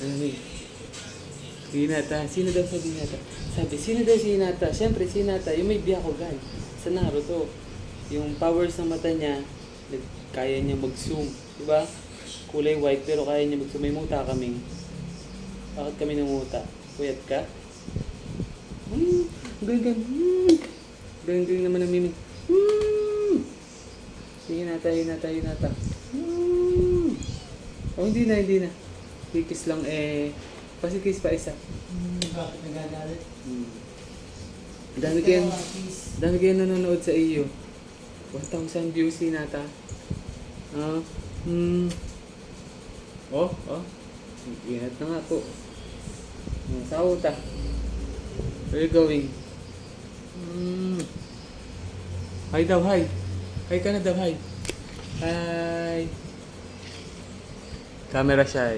Malamig. Si Hinata. Sino daw sabi ni Hinata? Sabi, sino daw si Hinata? Siyempre, si Hinata. Yung may Byakugan. Sa Naruto. Yung powers ng mata niya, kaya niya mag-zoom. Diba? Kulay white pero kaya niya mag-zoom. May muta kami. Bakit kami nanguta? Puyat ka? Galing. Galing naman ang mimik. Sige, Hinata. Oh, hindi na. Kikis lang Pasikis pa isa. Bakit nagagalit? Dami kayo nanonood sa iyo. 1,000 views, Hinata. Oh. Ingat na nga po. Sauta. Where you going? Hi daw, hi. Hi ka na daw, hi. Hi. Camera shy.